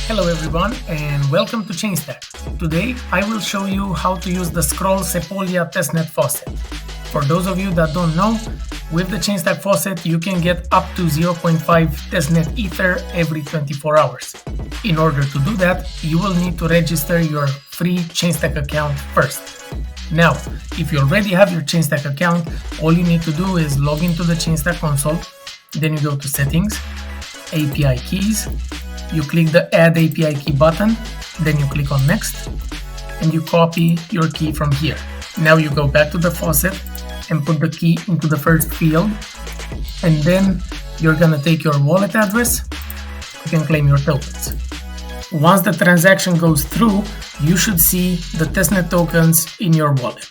Hello everyone and welcome to Chainstack. Today I will show you how to use the Scroll Sepolia testnet faucet. For those of you that don't know, with the Chainstack faucet you can get up to 0.5 testnet ether every 24 hours. In order to do that, you will need to register your free Chainstack account first. Now, if you already have your Chainstack account, all you need to do is log into the Chainstack console, then you go to Settings, API Keys, you click the Add API Key button, then you click on Next, and you copy your key from here. Now you go back to the faucet and put the key into the first field, and then you're gonna take your wallet address, you can claim your tokens. Once the transaction goes through, you should see the testnet tokens in your wallet.